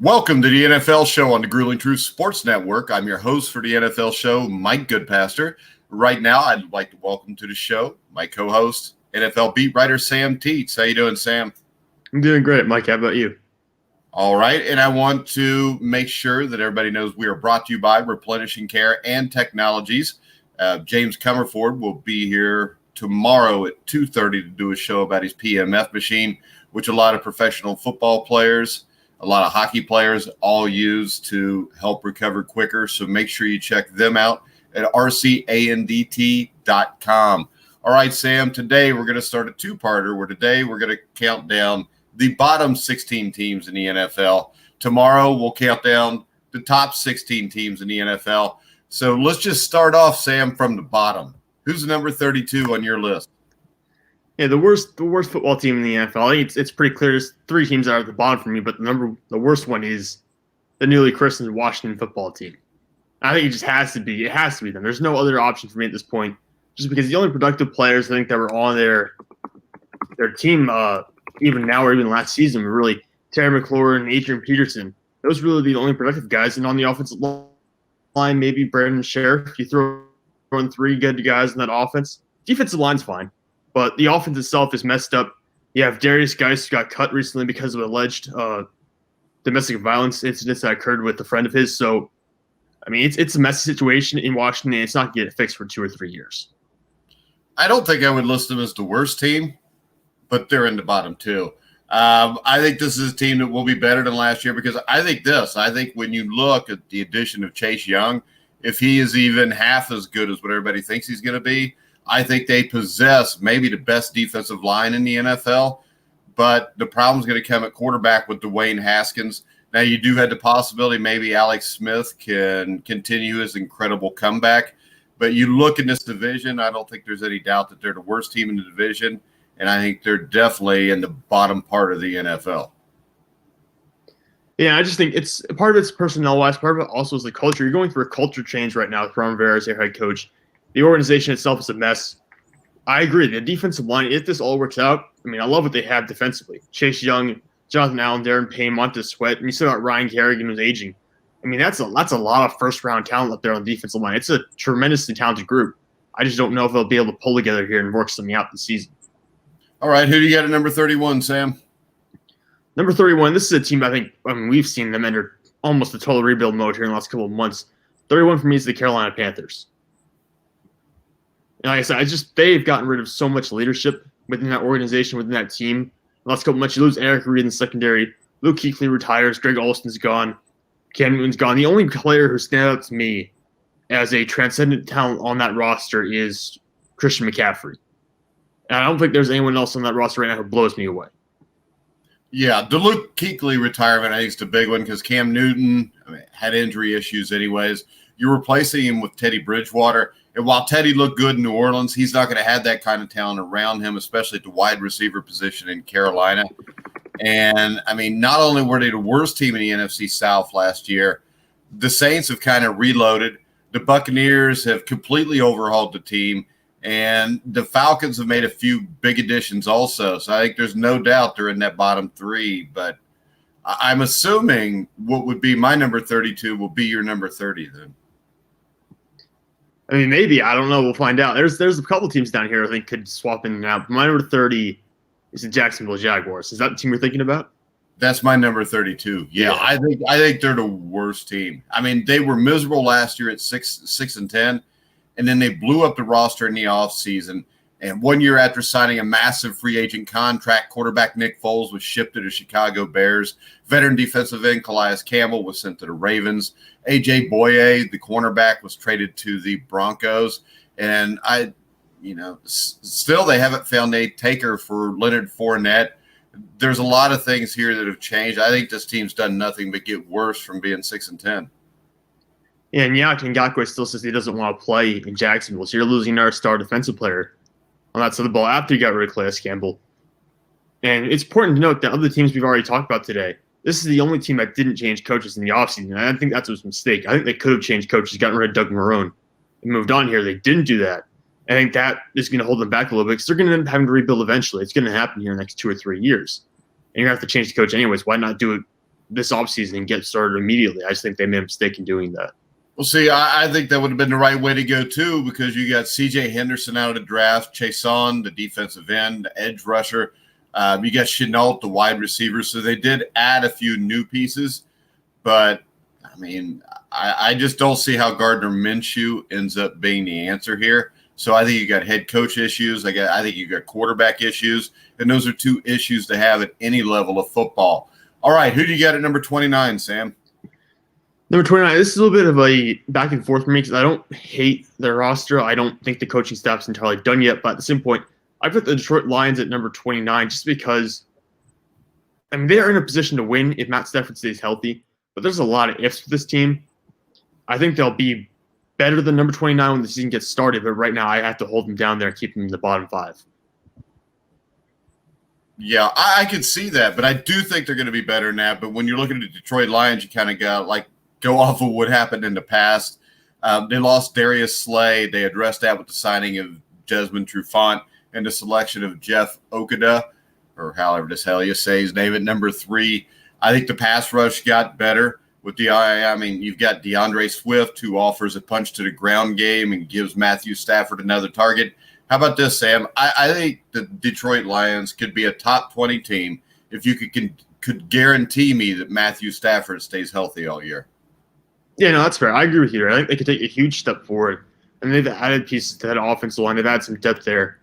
Welcome to the NFL show on the Grueling Truth Sports Network. I'm your host for the NFL show, Mike Goodpaster. Right now, I'd like to welcome to the show my co-host, NFL beat writer Sam Teets. How you doing, Sam? I'm doing great, Mike. How about you? All right, and I want to make sure that everybody knows we are brought to you by Replenishing Care and Technologies. James Comerford will be here tomorrow at 2:30 to do a show about his PMF machine, which a lot of professional football players, a lot of hockey players all use to help recover quicker. So make sure you check them out at rcandt.com. All right, Sam, today we're going to start a two-parter where today we're going to count down the bottom 16 teams in the NFL. Tomorrow we'll count down the top 16 teams in the NFL. So let's just start off, Sam, from the bottom. Who's number 32 on your list? Yeah, the worst football team in the NFL. I think it's pretty clear. There's three teams that are at the bottom for me, but the worst one is the newly christened Washington football team. I think it just has to be. It has to be them. There's no other option for me at this point, just because the only productive players I think that were on their team, even now or even last season, were really Terry McLaurin and Adrian Peterson. Those were really the only productive guys. And on the offensive line, maybe Brandon Sheriff. You throw in three good guys in that offense. Defensive line's fine. But the offense itself is messed up. You have Darius Geis, who got cut recently because of alleged domestic violence incidents that occurred with a friend of his. So, I mean, it's a messy situation in Washington, and it's not going to get fixed for 2 or 3 years. I don't think I would list them as the worst team, but they're in the bottom two. I think this is a team that will be better than last year because I think when you look at the addition of Chase Young, if he is even half as good as what everybody thinks he's going to be, I think they possess maybe the best defensive line in the NFL, but the problem's going to come at quarterback with Dwayne Haskins. Now, you do have the possibility maybe Alex Smith can continue his incredible comeback, but you look in this division, I don't think there's any doubt that they're the worst team in the division, and I think they're definitely in the bottom part of the NFL. Yeah, I just think it's part of it's personnel-wise, part of it also is the culture. You're going through a culture change right now with Ron Rivera as your head coach. The organization itself is a mess. I agree. The defensive line, if this all works out, I mean, I love what they have defensively. Chase Young, Jonathan Allen, Darren Payne, Montez Sweat, and you still got Ryan Kerrigan who's aging. I mean, that's a lot of first-round talent up there on the defensive line. It's a tremendously talented group. I just don't know if they'll be able to pull together here and work something out this season. All right, who do you got at number 31, Sam? Number 31, this is a team I mean, we've seen them enter almost a total rebuild mode here in the last couple of months. 31 for me is the Carolina Panthers. And like I said, they've gotten rid of so much leadership within that organization, within that team. The last couple of months, you lose Eric Reed in the secondary. Luke Kuechly retires. Greg Olson's gone. Cam Newton's gone. The only player who stands out to me as a transcendent talent on that roster is Christian McCaffrey. And I don't think there's anyone else on that roster right now who blows me away. Yeah, the Luke Kuechly retirement, I think, is the big one because Cam Newton had injury issues anyways. You're replacing him with Teddy Bridgewater. And while Teddy looked good in New Orleans, he's not going to have that kind of talent around him, especially at the wide receiver position in Carolina. And, I mean, not only were they the worst team in the NFC South last year, the Saints have kind of reloaded. The Buccaneers have completely overhauled the team. And the Falcons have made a few big additions also. So I think there's no doubt they're in that bottom three. But I'm assuming what would be my number 32 will be your number 30 then. I mean, maybe. I don't know. We'll find out. There's a couple teams down here I think could swap in and out. My number 30 is the Jacksonville Jaguars. Is that the team you're thinking about? That's my number 32. Yeah. I think they're the worst team. I mean, they were miserable last year at 6-10, and then they blew up the roster in the offseason. And 1 year after signing a massive free agent contract, quarterback Nick Foles was shipped to the Chicago Bears. Veteran defensive end Calais Campbell was sent to the Ravens. A.J. Boye, the cornerback, was traded to the Broncos. And still they haven't found a taker for Leonard Fournette. There's a lot of things here that have changed. I think this team's done nothing but get worse from being 6-10. Yeah, and Yannick Ngakoue still says he doesn't want to play in Jacksonville. So you're losing our star defensive player on that side of the ball after you got rid of Calais Campbell. And it's important to note that of the teams we've already talked about today, this is the only team that didn't change coaches in the offseason. And I think that's a mistake. I think they could have changed coaches, gotten rid of Doug Marrone, and moved on here. They didn't do that. I think that is going to hold them back a little bit because they're going to end up having to rebuild eventually. It's going to happen here in the next 2 or 3 years. And you're going to have to change the coach anyways. Why not do it this offseason and get started immediately. I just think they made a mistake in doing that. Well, see, I think that would have been the right way to go, too, because you got C.J. Henderson out of the draft, Chason, the defensive end, the edge rusher. You got Chenault, the wide receiver. So they did add a few new pieces. But, I mean, I just don't see how Gardner Minshew ends up being the answer here. So I think you got head coach issues. I think you got quarterback issues. And those are two issues to have at any level of football. All right, who do you got at number 29, Sam? Number 29, this is a little bit of a back and forth for me because I don't hate their roster. I don't think the coaching staff's entirely done yet. But at the same point, I put the Detroit Lions at number 29 just because, I mean, they are in a position to win if Matt Stafford stays healthy. But there's a lot of ifs for this team. I think they'll be better than number 29 when the season gets started. But right now, I have to hold them down there and keep them in the bottom 5. Yeah, I could see that. But I do think they're going to be better than that. But when you're looking at the Detroit Lions, you kind of got go off of what happened in the past. They lost Darius Slay. They addressed that with the signing of Desmond Trufant and the selection of Jeff Okudah, or however the hell you say his name, at number 3. I think the pass rush got better with you've got DeAndre Swift, who offers a punch to the ground game and gives Matthew Stafford another target. How about this, Sam? I think the Detroit Lions could be a top 20 team if you could guarantee me that Matthew Stafford stays healthy all year. Yeah, no, that's fair. I agree with you. I think they could take a huge step forward. And they've added pieces to that offensive line. They've added some depth there.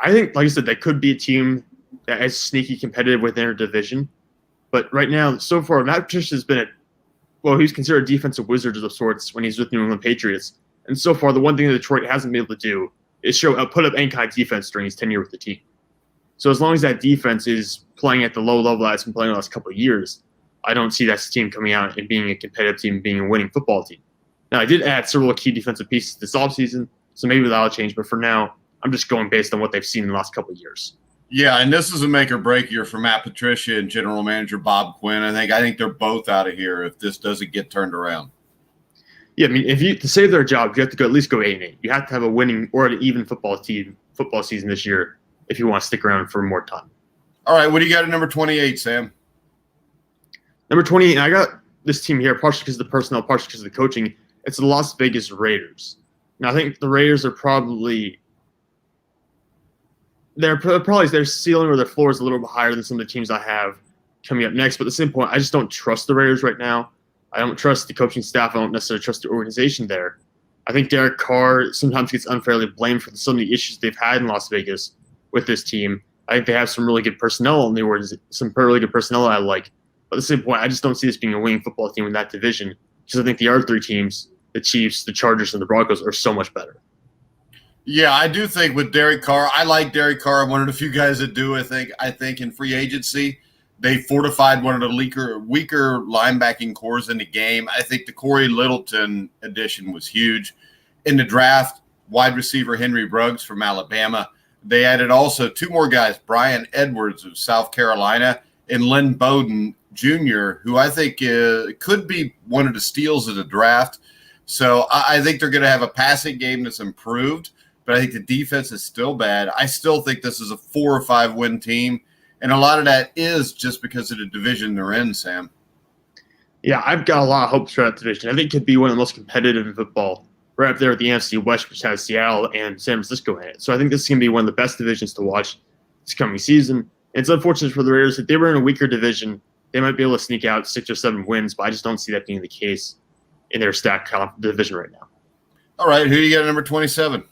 I think, like I said, they could be a team that is sneaky competitive within their division. But right now, so far, Matt Patricia has been he's considered a defensive wizard of sorts when he's with New England Patriots. And so far, the one thing that Detroit hasn't been able to do is put up any kind of defense during his tenure with the team. So as long as that defense is playing at the low level that it's been playing the last couple of years, I don't see that team coming out and being a competitive team, being a winning football team. Now, I did add several key defensive pieces this offseason, so maybe that'll change. But for now, I'm just going based on what they've seen in the last couple of years. Yeah, and this is a make or break year for Matt Patricia and general manager Bob Quinn. I think they're both out of here if this doesn't get turned around. Yeah, I mean, to save their job, you have to at least go 8-8. You have to have a winning or an even football season this year if you want to stick around for more time. All right, what do you got at number 28, Sam? Number 28, I got this team here, partially because of the personnel, partially because of the coaching. It's the Las Vegas Raiders. Now, I think the Raiders are probably their ceiling or their floor is a little bit higher than some of the teams I have coming up next. But at the same point, I just don't trust the Raiders right now. I don't trust the coaching staff. I don't necessarily trust the organization there. I think Derek Carr sometimes gets unfairly blamed for some of the issues they've had in Las Vegas with this team. I think they have some really good personnel in the organization, some really good personnel I like. But at the same point, I just don't see this being a winning football team in that division because I think the other 3 teams, the Chiefs, the Chargers, and the Broncos, are so much better. Yeah, I do think with Derek Carr, I like Derek Carr. I'm one of the few guys that do. I think in free agency, they fortified one of the weaker linebacking cores in the game. I think the Corey Littleton addition was huge. In the draft, wide receiver Henry Ruggs from Alabama. They added also 2 more guys, Brian Edwards of South Carolina and Lynn Bowden Jr., who I think could be one of the steals of the draft. So I think they're going to have a passing game that's improved, but I think the defense is still bad. I still think this is a 4 or 5 win team, and a lot of that is just because of the division they're in, Sam. Yeah, I've got a lot of hopes for that division. I think it could be one of the most competitive in football, right up there with the NFC West, which has Seattle and San Francisco in it. So I think this is going to be one of the best divisions to watch this coming season. It's unfortunate for the Raiders that they were in a weaker division. They might be able to sneak out 6 or 7 wins, but I just don't see that being the case in their stacked division right now. All right, who do you got at number 27?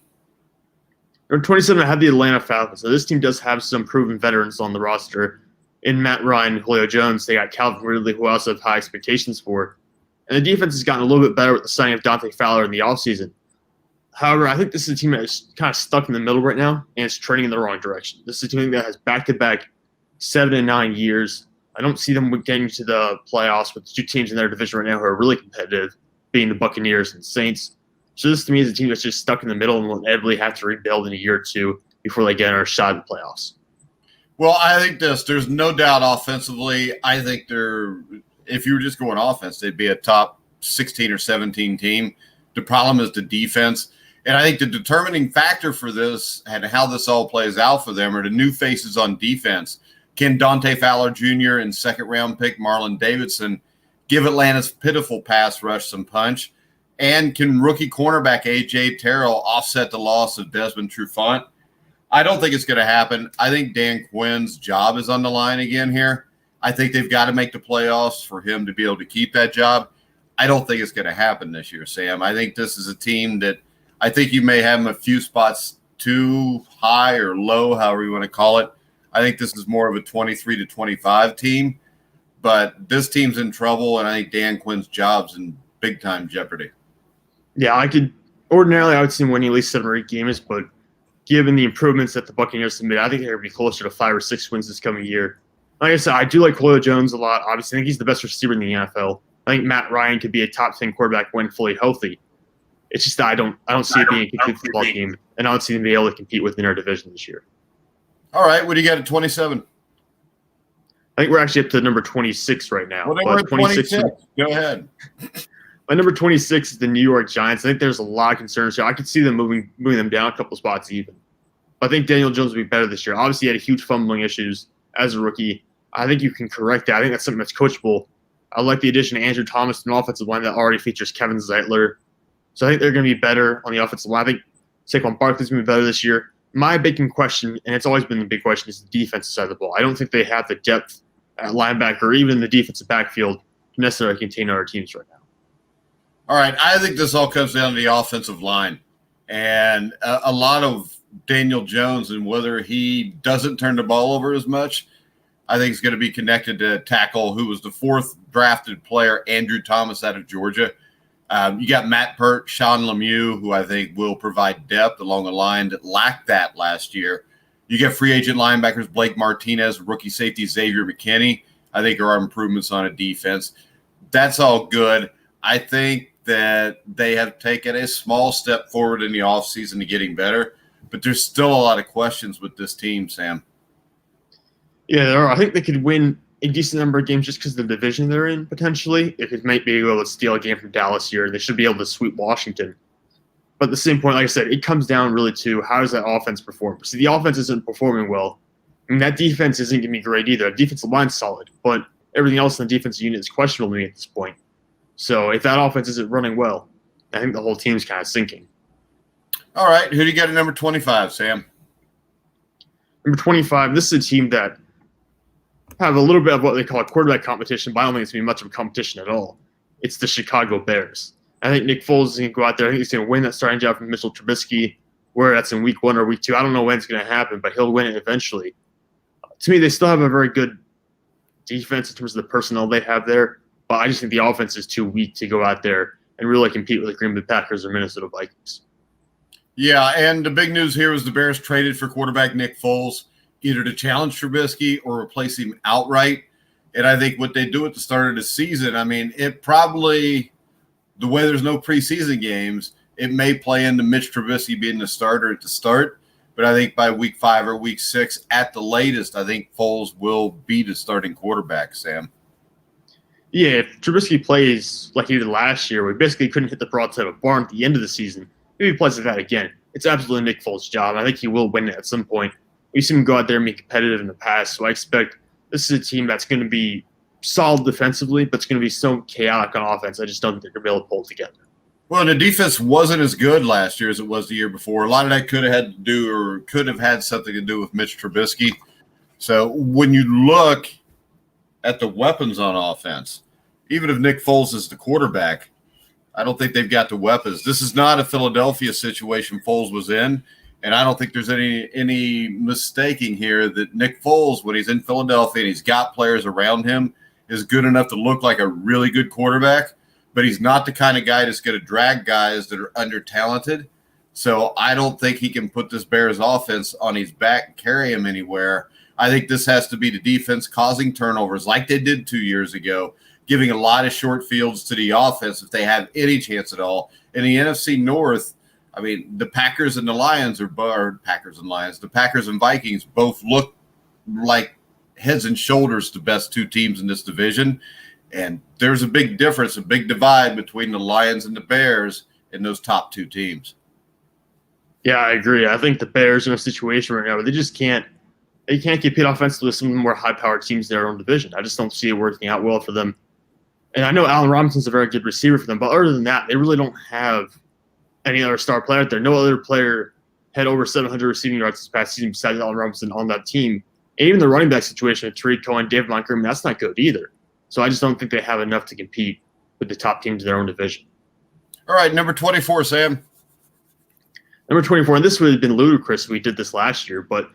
Number 27, I have the Atlanta Falcons. So this team does have some proven veterans on the roster. In Matt Ryan, Julio Jones, they got Calvin Ridley, who I also have high expectations for. And the defense has gotten a little bit better with the signing of Dante Fowler in the offseason. However, I think this is a team that is kind of stuck in the middle right now, and it's trending in the wrong direction. This is a team that has back-to-back 7 and 9 years. I don't see them getting to the playoffs with the 2 teams in their division right now who are really competitive, being the Buccaneers and Saints. So this, to me, is a team that's just stuck in the middle and will inevitably have to rebuild in a year or 2 before they get a shot at the playoffs. Well, I think there's no doubt offensively. I think if you were just going offense, they'd be a top 16 or 17 team. The problem is the defense. And I think the determining factor for this and how this all plays out for them are the new faces on defense. Can Dante Fowler Jr. and second-round pick Marlon Davidson give Atlanta's pitiful pass rush some punch? And can rookie cornerback A.J. Terrell offset the loss of Desmond Trufant? I don't think it's going to happen. I think Dan Quinn's job is on the line again here. I think they've got to make the playoffs for him to be able to keep that job. I don't think it's going to happen this year, Sam. I think this is a team that I think you may have them a few spots too high or low, however you want to call it. I think this is more of a 23 to 25 team, but this team's in trouble, and I think Dan Quinn's job's in big-time jeopardy. Yeah, I would see them winning at least 7 or 8 games, but given the improvements that the Buccaneers have made, I think they're going to be closer to 5 or 6 wins this coming year. Like I said, I do like Julio Jones a lot. Obviously, I think he's the best receiver in the NFL. I think Matt Ryan could be a top 10 quarterback when fully healthy. It's just that I don't see it being a complete football team, and I don't see them being able to compete within our division this year. All right, what do you got at 27? I think we're actually up to number 26 right now. Well, we're at 26. Go ahead. My number 26 is the New York Giants. I think there's a lot of concerns here. I could see them moving them down a couple spots even. I think Daniel Jones will be better this year. Obviously, he had huge fumbling issues as a rookie. I think you can correct that. I think that's something that's coachable. I like the addition of Andrew Thomas to an offensive line that already features Kevin Zeitler. So I think they're going to be better on the offensive line. I think Saquon Barkley's going to be better this year. My big question, and it's always been the big question, is the defensive side of the ball. I don't think they have the depth at linebacker or even the defensive backfield to necessarily contain other teams right now. All right, I think this all comes down to the offensive line. And a lot of Daniel Jones and whether he doesn't turn the ball over as much, I think it's going to be connected to tackle, who was the 4th drafted player, Andrew Thomas out of Georgia. You got Matt Pert, Sean Lemieux, who I think will provide depth along the line that lacked that last year. You get free agent linebackers Blake Martinez, rookie safety Xavier McKinney. I think there are improvements on a defense. That's all good. I think that they have taken a small step forward in the offseason to getting better, but there's still a lot of questions with this team, Sam. Yeah, there are. I think they could win a decent number of games just because of the division they're in, potentially. If it might be able to steal a game from Dallas here, they should be able to sweep Washington. But at the same point, like I said, it comes down really to how does that offense perform. See, the offense isn't performing well, and that defense isn't going to be great either. The defensive line's solid, but everything else in the defensive unit is questionable to me at this point. So if that offense isn't running well, I think the whole team's kind of sinking. All right, who do you got at number 25, Sam? Number 25, this is a team that have a little bit of what they call a quarterback competition, but I don't think it's going to be much of a competition at all. It's the Chicago Bears. I think Nick Foles is going to go out there. I think he's going to win that starting job from Mitchell Trubisky, whether that's in week 1 or week 2. I don't know when it's going to happen, but he'll win it eventually. To me, they still have a very good defense in terms of the personnel they have there, but I just think the offense is too weak to go out there and really compete with the Green Bay Packers or Minnesota Vikings. Yeah, and the big news here is the Bears traded for quarterback Nick Foles, either to challenge Trubisky or replace him outright. And I think what they do at the start of the season, I mean, it probably, the way there's no preseason games, it may play into Mitch Trubisky being the starter at the start. But I think by week 5 or week 6 at the latest, I think Foles will be the starting quarterback, Sam. Yeah, if Trubisky plays like he did last year, where he basically couldn't hit the broadside of a barn at the end of the season, maybe he plays like that again. It's absolutely Nick Foles' job. I think he will win it at some point. We've seen him go out there and be competitive in the past, so I expect this is a team that's going to be solid defensively, but it's going to be so chaotic on offense. I just don't think they're going to be able to pull it together. Well, the defense wasn't as good last year as it was the year before. A lot of that could have had something to do with Mitch Trubisky. So when you look at the weapons on offense, even if Nick Foles is the quarterback, I don't think they've got the weapons. This is not a Philadelphia situation Foles was in. And I don't think there's any mistaking here that Nick Foles, when he's in Philadelphia and he's got players around him, is good enough to look like a really good quarterback. But he's not the kind of guy that's going to drag guys that are under-talented. So I don't think he can put this Bears offense on his back and carry him anywhere. I think this has to be the defense causing turnovers like they did 2 years ago, giving a lot of short fields to the offense if they have any chance at all. In the NFC North, I mean, the Packers and the Lions the Packers and Vikings both look like heads and shoulders the best 2 teams in this division. And there's a big difference, a big divide between the Lions and the Bears in those top 2 teams. Yeah, I agree. I think the Bears are in a situation right now where they just can't they can't compete offensively with some of the more high-powered teams in their own division. I just don't see it working out well for them. And I know Allen Robinson's a very good receiver for them, but other than that, they really don't have any other star player out there. No other player had over 700 receiving yards this past season besides Allen Robinson on that team. And even the running back situation with Tariq Cohen, David Montgomery, that's not good either. So I just don't think they have enough to compete with the top teams in their own division. All right, number 24, Sam. Number 24, and this would have been ludicrous if we did this last year, but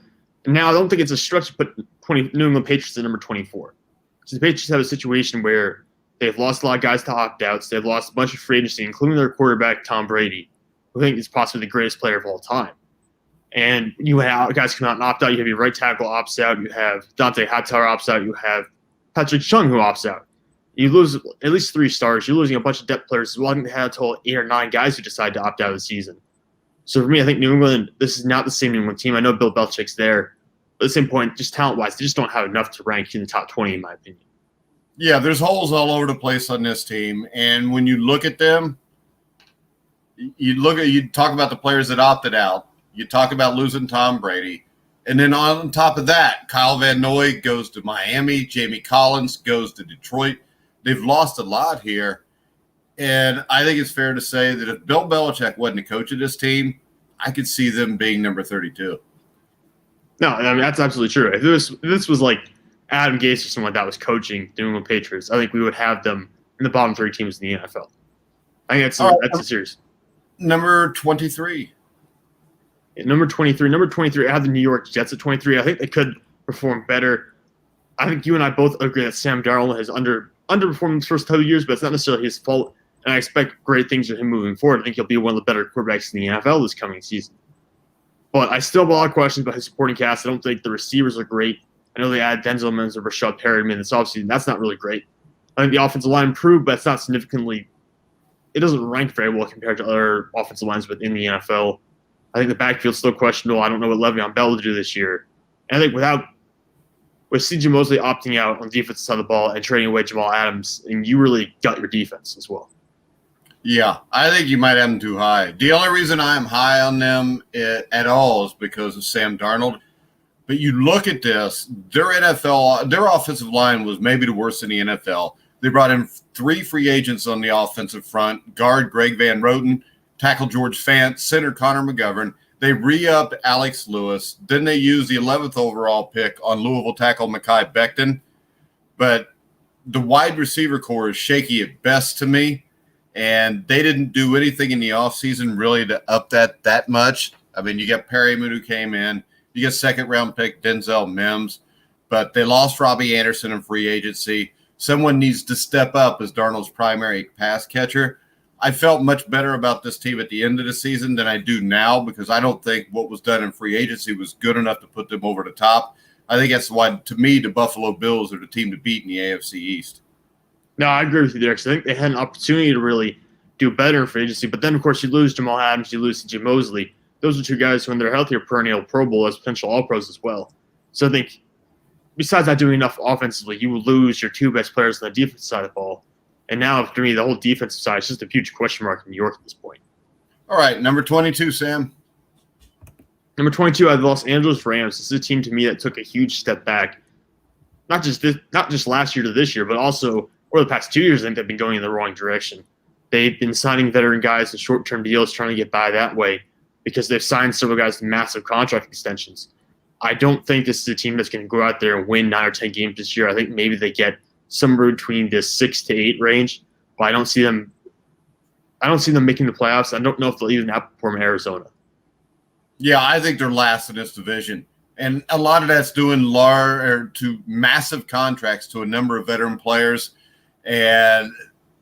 now I don't think it's a stretch to put New England Patriots at number 24. So the Patriots have a situation where they've lost a lot of guys to opt-outs. They've lost a bunch of free agency, including their quarterback, Tom Brady, who I think is possibly the greatest player of all time. And you have guys come out and opt out. You have your right tackle opts out. You have Dante Hightower opts out. You have Patrick Chung who opts out. You lose at least 3 stars. You're losing a bunch of depth players as well. I think they had a total of 8 or 9 guys who decide to opt out of the season. So for me, I think New England, this is not the same New England team. I know Bill Belichick's there. But at the same point, just talent-wise, they just don't have enough to rank in the top 20, in my opinion. Yeah, there's holes all over the place on this team. And when you look at them, you talk about the players that opted out. You talk about losing Tom Brady. And then on top of that, Kyle Van Noy goes to Miami. Jamie Collins goes to Detroit. They've lost a lot here. And I think it's fair to say that if Bill Belichick wasn't the coach of this team, I could see them being number 32. No, I mean, that's absolutely true. If this was like Adam Gase or someone like that was coaching the New England Patriots, I think we would have them in the bottom 3 teams in the NFL. I think that's a serious. Number 23. Number 23, I have the New York Jets at 23. I think they could perform better. I think you and I both agree that Sam Darnold has underperformed the first 2 years, but it's not necessarily his fault. And I expect great things of him moving forward. I think he'll be one of the better quarterbacks in the NFL this coming season. But I still have a lot of questions about his supporting cast. I don't think the receivers are great. I know they added Denzel Mims or Rashad Perryman this offseason. That's not really great. I think the offensive line improved, but it's not significantly – it doesn't rank very well compared to other offensive lines within the NFL. I think the backfield's still questionable. I don't know what Le'Veon Bell will do this year. And I think with C.J. Mosley opting out on the defensive side of the ball and trading away Jamal Adams, and you really got your defense as well. Yeah, I think you might have them too high. The only reason I'm high on them at all is because of Sam Darnold. But you look at this, their offensive line was maybe the worst in the NFL. They brought in 3 free agents on the offensive front, guard Greg Van Roten, tackle George Fant, center Connor McGovern. They re-upped Alex Lewis. Then they used the 11th overall pick on Louisville tackle Mekhi Becton. But the wide receiver core is shaky at best to me. And they didn't do anything in the offseason really to up that much. I mean, you got Perryman who came in. You get second-round pick Denzel Mims. But they lost Robbie Anderson in free agency. Someone needs to step up as Darnold's primary pass catcher. I felt much better about this team at the end of the season than I do now because I don't think what was done in free agency was good enough to put them over the top. I think that's why, to me, the Buffalo Bills are the team to beat in the AFC East. No, I agree with you there because I think they had an opportunity to really do better in free agency. But then, of course, you lose Jamal Adams, you lose C.J. Mosley. Those are 2 guys who, when they're healthy, are perennial Pro Bowl as potential All-Pros as well. So I think besides not doing enough offensively, you will lose your 2 best players on the defensive side of the ball. And now, for me, the whole defensive side is just a huge question mark in New York at this point. All right, number 22, Sam. Number 22, I have the Los Angeles Rams. This is a team to me that took a huge step back. Not just last year to this year, but also over the past 2 years, I think they've been going in the wrong direction. They've been signing veteran guys in short-term deals, trying to get by that way because they've signed several guys to massive contract extensions. I don't think this is a team that's going to go out there and win 9 or 10 games this year. I think maybe they get somewhere between the 6 to 8 range, but I don't see them making the playoffs. I don't know if they'll even outperform Arizona. Yeah, I think they're last in this division. And a lot of that's doing to massive contracts to a number of veteran players. And,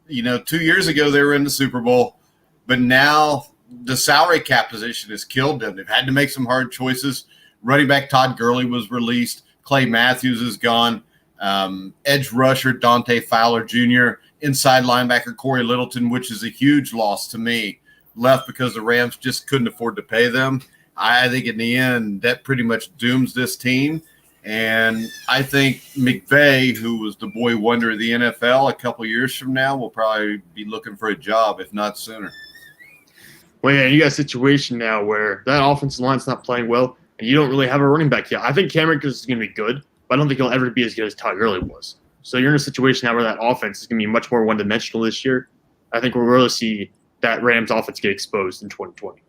2 years ago they were in the Super Bowl, but now the salary cap position has killed them. They've had to make some hard choices. Running back Todd Gurley was released. Clay Matthews is gone. Edge rusher Dante Fowler Jr., inside linebacker Corey Littleton, which is a huge loss to me, left because the Rams just couldn't afford to pay them. I think in the end that pretty much dooms this team. And I think McVay, who was the boy wonder of the NFL a couple years from now, will probably be looking for a job, if not sooner. Well, yeah, you got a situation now where that offensive line's not playing well. and you don't really have a running back yet. I think Cam Akers is going to be good, but I don't think he'll ever be as good as Todd Gurley was. So you're in a situation now where that offense is going to be much more one-dimensional this year. I think we'll really see that Rams offense get exposed in 2020.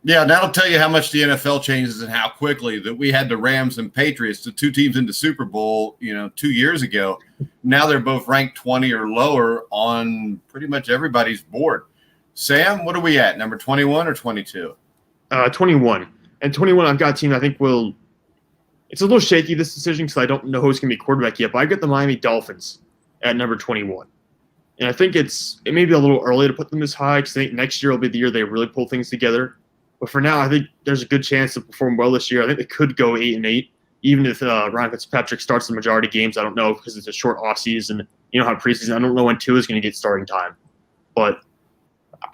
Yeah, that'll tell you how much the NFL changes and how quickly that we had the Rams and Patriots, the two teams in the Super Bowl, 2 years ago. Now they're both ranked 20 or lower on pretty much everybody's board. Sam, what are we at, number 21 or 22? 21. And 21, I've got a team I think will – it's a little shaky, this decision, because I don't know who's going to be quarterback yet, but I've got the Miami Dolphins at number 21. And I think it may be a little early to put them this high because I think next year will be the year they really pull things together. But for now, I think there's a good chance to perform well this year. I think they could go 8-8, even if Ryan Fitzpatrick starts the majority of games. I don't know because it's a short offseason. You know how preseason. I don't know when Tua is going to get starting time. But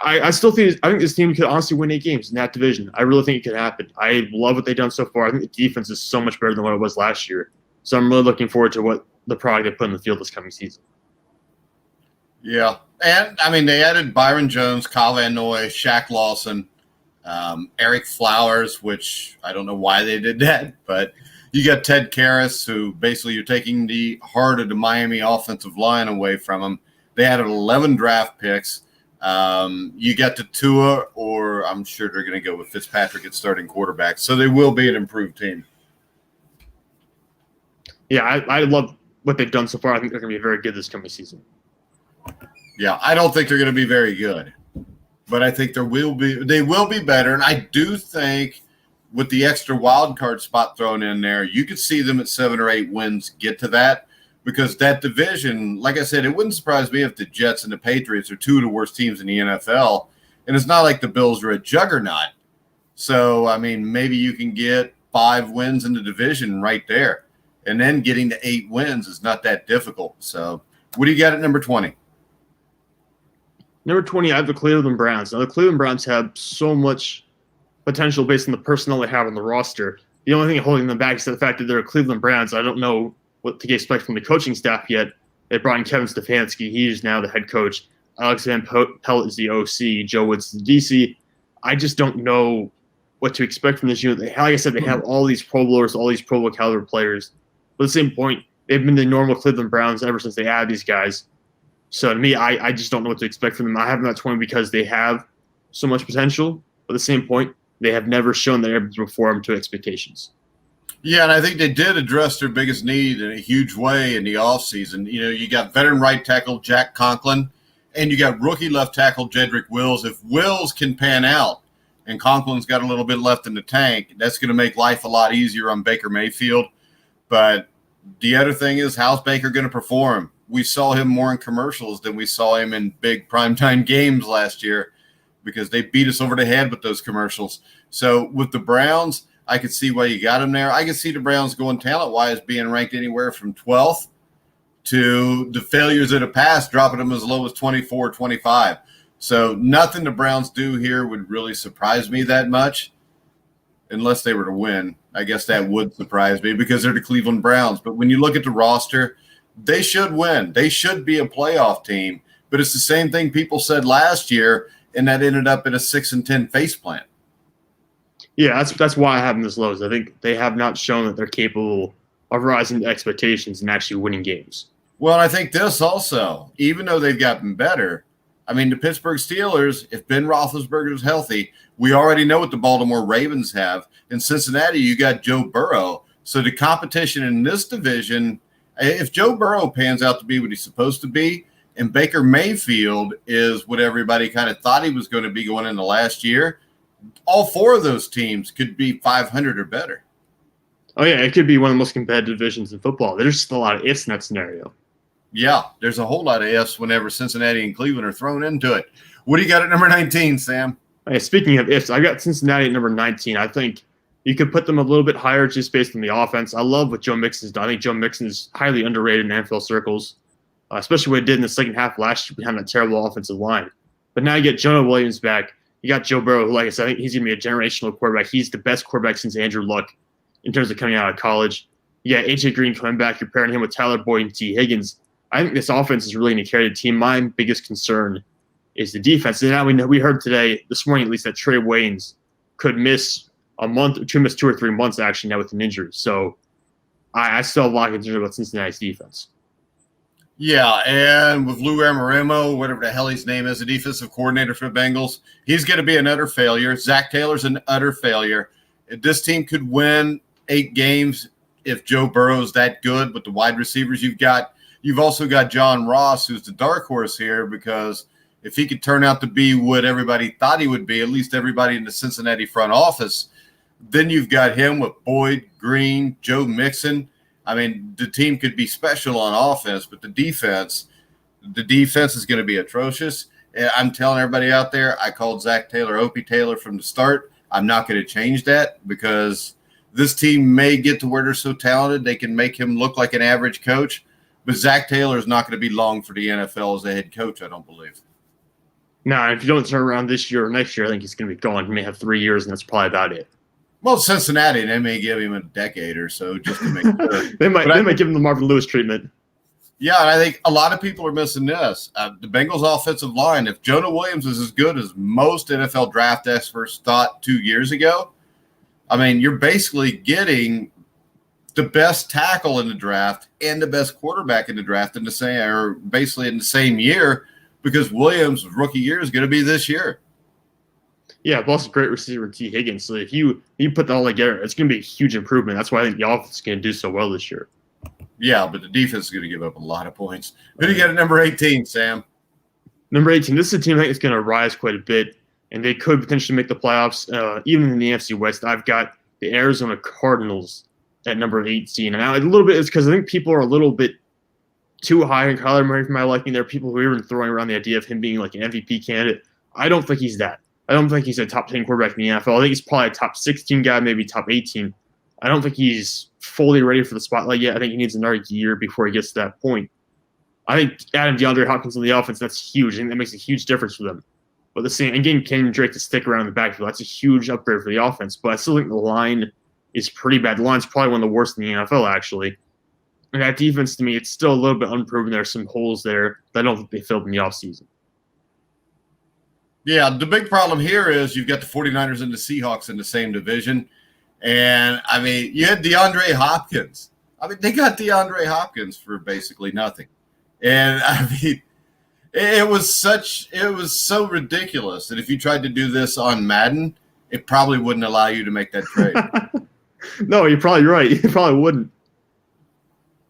I still think this team could honestly win 8 games in that division. I really think it could happen. I love what they've done so far. I think the defense is so much better than what it was last year. So I'm really looking forward to what the product they put in the field this coming season. Yeah. And, they added Byron Jones, Kyle Van Noy, Shaq Lawson, Eric Flowers, which I don't know why they did that, but you got Ted Karras, who basically you're taking the heart of the Miami offensive line away from him. They added 11 draft picks. You got the Tua, or I'm sure they're going to go with Fitzpatrick at starting quarterback. So they will be an improved team. Yeah, I love what they've done so far. I think they're going to be very good this coming season. Yeah, I don't think they're going to be very good, but I think they will be better. And I do think with the extra wild card spot thrown in there, you could see them at 7 or 8 wins get to that, because that division, like I said, it wouldn't surprise me if the Jets and the Patriots are 2 of the worst teams in the NFL. And it's not like the Bills are a juggernaut. So, maybe you can get 5 wins in the division right there. And then getting to 8 wins is not that difficult. So what do you got at number 20? Number 20, I have the Cleveland Browns. Now, the Cleveland Browns have so much potential based on the personnel they have on the roster. The only thing holding them back is the fact that they're Cleveland Browns. I don't know what to expect from the coaching staff yet. They brought in Kevin Stefanski. He is now the head coach. Alex Van Pelt is the OC. Joe Woods is the DC. I just don't know what to expect from this unit. Like I said, they have all these Pro Bowlers, all these Pro Bowl caliber players. But at the same point, they've been the normal Cleveland Browns ever since they added these guys. So to me, I just don't know what to expect from them. I have them at 20 because they have so much potential. But at the same point, they have never shown they're able to perform to expectations. Yeah, and I think they did address their biggest need in a huge way in the offseason. You got veteran right tackle Jack Conklin, and you got rookie left tackle Jedrick Wills. If Wills can pan out and Conklin's got a little bit left in the tank, that's going to make life a lot easier on Baker Mayfield. But the other thing is, how's Baker going to perform? We saw him more in commercials than we saw him in big primetime games last year because they beat us over the head with those commercials. So with the Browns, I could see why you got him there. I could see the Browns going talent-wise being ranked anywhere from 12th to the failures of the past, dropping them as low as 24, 25. So nothing the Browns do here would really surprise me that much unless they were to win. I guess that would surprise me because they're the Cleveland Browns. But when you look at the roster, they should win. They should be a playoff team. But it's the same thing people said last year, and that ended up in a 6-10 faceplant. Yeah, that's why I have them this low. I think they have not shown that they're capable of rising to expectations and actually winning games. Well, I think this also, even though they've gotten better, the Pittsburgh Steelers, if Ben Roethlisberger is healthy, we already know what the Baltimore Ravens have. In Cincinnati, you got Joe Burrow. So the competition in this division, if Joe Burrow pans out to be what he's supposed to be, and Baker Mayfield is what everybody kind of thought he was going to be going into last year, all 4 of those teams could be 500 or better. Oh, yeah, it could be one of the most competitive divisions in football. There's just a lot of ifs in that scenario. Yeah, there's a whole lot of ifs whenever Cincinnati and Cleveland are thrown into it. What do you got at number 19, Sam? Hey, speaking of ifs, I got Cincinnati at number 19. I think you could put them a little bit higher just based on the offense. I love what Joe Mixon's done. I think Joe Mixon is highly underrated in NFL circles, especially what he did in the second half last year behind that terrible offensive line. But now you get Jonah Williams back. You got Joe Burrow, who, like I said, I think he's going to be a generational quarterback. He's the best quarterback since Andrew Luck in terms of coming out of college. You got A.J. Green coming back. You're pairing him with Tyler Boyd and T. Higgins. I think this offense is really going to carry the team. My biggest concern is the defense. And now we heard today, this morning at least, that Trey Waynes could miss a month, missed 2 or 3 months actually now with an injury. So I still have a lot of concerns about Cincinnati's defense. Yeah, and with Lou Anarumo, whatever the hell his name is, the defensive coordinator for the Bengals, he's going to be an utter failure. Zach Taylor's an utter failure. This team could win 8 games if Joe Burrow's that good with the wide receivers you've got. You've also got John Ross, who's the dark horse here, because if he could turn out to be what everybody thought he would be, at least everybody in the Cincinnati front office, then you've got him with Boyd, Green, Joe Mixon. I mean, the team could be special on offense, but the defense is going to be atrocious. And I'm telling everybody out there, I called Zach Taylor Opie Taylor from the start. I'm not going to change that because this team may get to where they're so talented they can make him look like an average coach. But Zach Taylor is not going to be long for the NFL as a head coach, I don't believe. No, if you don't turn around this year or next year, I think he's going to be gone. He may have 3 years, and that's probably about it. Well, Cincinnati, they may give him a decade or so just to make sure. they might give him the Marvin Lewis treatment. Yeah, and I think a lot of people are missing this. The Bengals' offensive line, if Jonah Williams is as good as most NFL draft experts thought 2 years ago, I mean, you're basically getting the best tackle in the draft and the best quarterback in the draft in the same, or basically in the same year, because Williams' rookie year is going to be this year. Yeah, plus a great receiver, T. Higgins. So if you put that all together, it's going to be a huge improvement. That's why I think the offense is going to do so well this year. Yeah, but the defense is going to give up a lot of points. Who do you get at number 18, Sam? Number 18, this is a team I think is going to rise quite a bit, and they could potentially make the playoffs. Even in the NFC West, I've got the Arizona Cardinals at number 18. And now a little bit is because I think people are a little bit too high on Kyler Murray for my liking. There are people who are even throwing around the idea of him being like an MVP candidate. I don't think he's that. I don't think he's a top 10 quarterback in the NFL. I think he's probably a top 16 guy, maybe top 18. I don't think he's fully ready for the spotlight yet. I think he needs another year before he gets to that point. I think adding DeAndre Hopkins on the offense, that's huge. I think that makes a huge difference for them. But the same, and getting Kenyon Drake to stick around in the backfield, that's a huge upgrade for the offense. But I still think the line is pretty bad. The line's probably one of the worst in the NFL, actually. And that defense, to me, it's still a little bit unproven. There are some holes there that I don't think they filled in the offseason. Yeah, the big problem here is you've got the 49ers and the Seahawks in the same division. And, I mean, you had DeAndre Hopkins. I mean, they got DeAndre Hopkins for basically nothing. And, I mean, it was so ridiculous that if you tried to do this on Madden, it probably wouldn't allow you to make that trade. No, you're probably right. You probably wouldn't.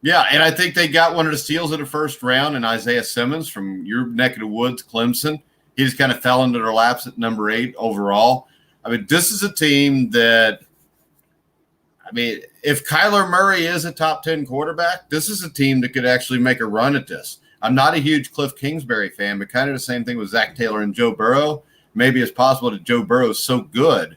Yeah, and I think they got one of the steals of the first round in Isaiah Simmons from your neck of the woods, Clemson. He just kind of fell into their laps at number 8 overall. I mean, this is a team that, I mean, if Kyler Murray is a top 10 quarterback, this is a team that could actually make a run at this. I'm not a huge Cliff Kingsbury fan, but kind of the same thing with Zach Taylor and Joe Burrow. Maybe it's possible that Joe Burrow is so good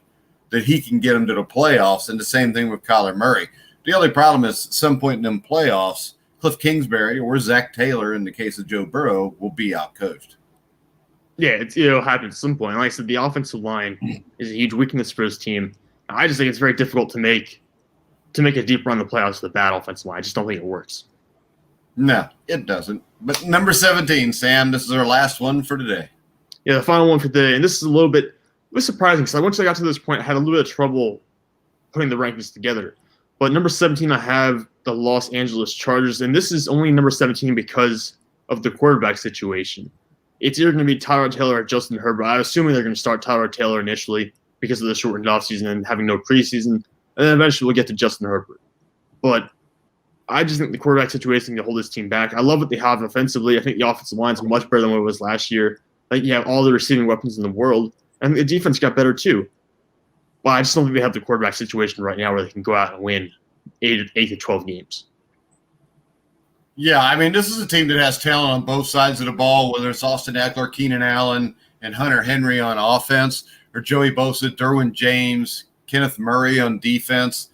that he can get them to the playoffs, and the same thing with Kyler Murray. The only problem is at some point in them playoffs, Cliff Kingsbury or Zach Taylor, in the case of Joe Burrow, will be outcoached. Yeah, it'll happen at some point. Like I said, the offensive line is a huge weakness for his team. I just think it's very difficult to make a deep run in the playoffs with a bad offensive line. I just don't think it works. No, it doesn't. But number 17, Sam, this is our last one for today. Yeah, the final one for today, and this is a little bit surprising because once I got to this point, I had a little bit of trouble putting the rankings together. But number 17, I have the Los Angeles Chargers, and this is only number 17 because of the quarterback situation. It's either going to be Tyrod Taylor or Justin Herbert. I'm assuming they're going to start Tyrod Taylor initially because of the shortened offseason and having no preseason, and then eventually we'll get to Justin Herbert. But I just think the quarterback situation can hold this team back. I love what they have offensively. I think the offensive line is much better than what it was last year. I think you have all the receiving weapons in the world, and the defense got better too. But I just don't think they have the quarterback situation right now where they can go out and win 8 to 12 games. Yeah, I mean, this is a team that has talent on both sides of the ball, whether it's Austin Eckler, Keenan Allen, and Hunter Henry on offense, or Joey Bosa, Derwin James, Kenneth Murray on defense.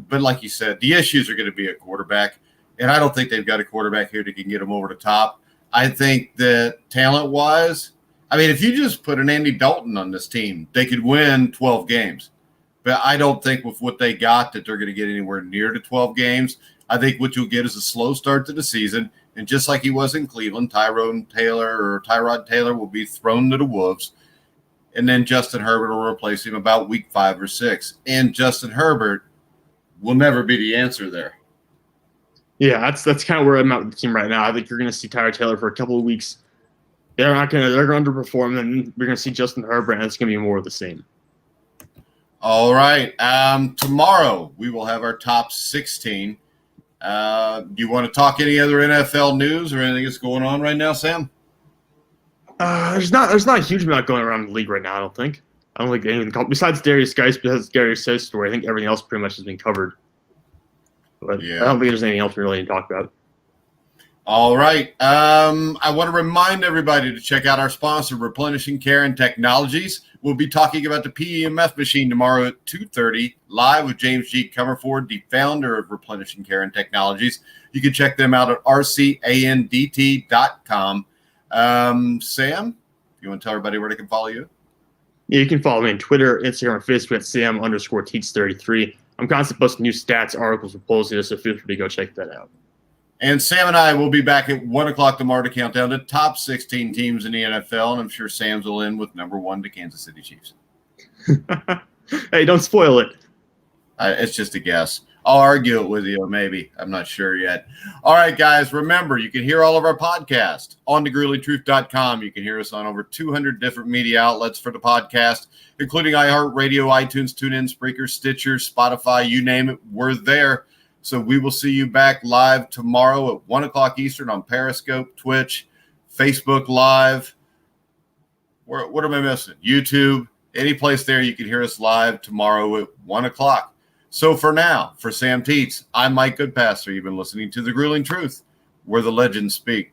But like you said, the issues are going to be a quarterback, and I don't think they've got a quarterback here that can get them over the top. I think that talent-wise, I mean, if you just put an Andy Dalton on this team, they could win 12 games. But I don't think with what they got that they're going to get anywhere near to 12 games. I think what you'll get is a slow start to the season, and just like he was in Cleveland, Tyrod Taylor will be thrown to the wolves. and then Justin Herbert will replace him about week 5 or 6. And Justin Herbert will never be the answer there. Yeah, that's kind of where I'm at with the team right now. I think you're going to see Tyrod Taylor for a couple of weeks. They're going to underperform, and we're going to see Justin Herbert, and it's going to be more of the same. All right. Tomorrow we will have our top 16. Do you want to talk any other NFL news or anything that's going on right now, Sam? There's not a huge amount going around the league right now. I don't think anything besides Darius Geis, because Darius Geis story. I think everything else pretty much has been covered. But yeah. I don't think there's anything else we really need to talk about. All right. I want to remind everybody to check out our sponsor, Replenishing Care and Technologies. We'll be talking about the PEMF machine tomorrow at 2:30, live with James G. Comerford, the founder of Replenishing Care and Technologies. You can check them out at rcandt.com. Sam, you want to tell everybody where they can follow you? Yeah, you can follow me on Twitter, Instagram, and Facebook at Sam_Teets33. I'm constantly posting new stats, articles, and polls here, so feel free to go check that out. And Sam and I will be back at 1 o'clock tomorrow to count down the top 16 teams in the NFL, and I'm sure Sam's will end with number 1, the Kansas City Chiefs. Hey, don't spoil it. It's just a guess. I'll argue it with you, maybe. I'm not sure yet. All right, guys, remember, you can hear all of our podcasts on thegruelingtruth.com. You can hear us on over 200 different media outlets for the podcast, including iHeartRadio, iTunes, TuneIn, Spreaker, Stitcher, Spotify, you name it, we're there. So we will see you back live tomorrow at 1 o'clock Eastern on Periscope, Twitch, Facebook Live. What am I missing? YouTube. Any place there you can hear us live tomorrow at 1 o'clock. So for now, for Sam Teets, I'm Mike Goodpaster. You've been listening to The Grueling Truth, where the legends speak.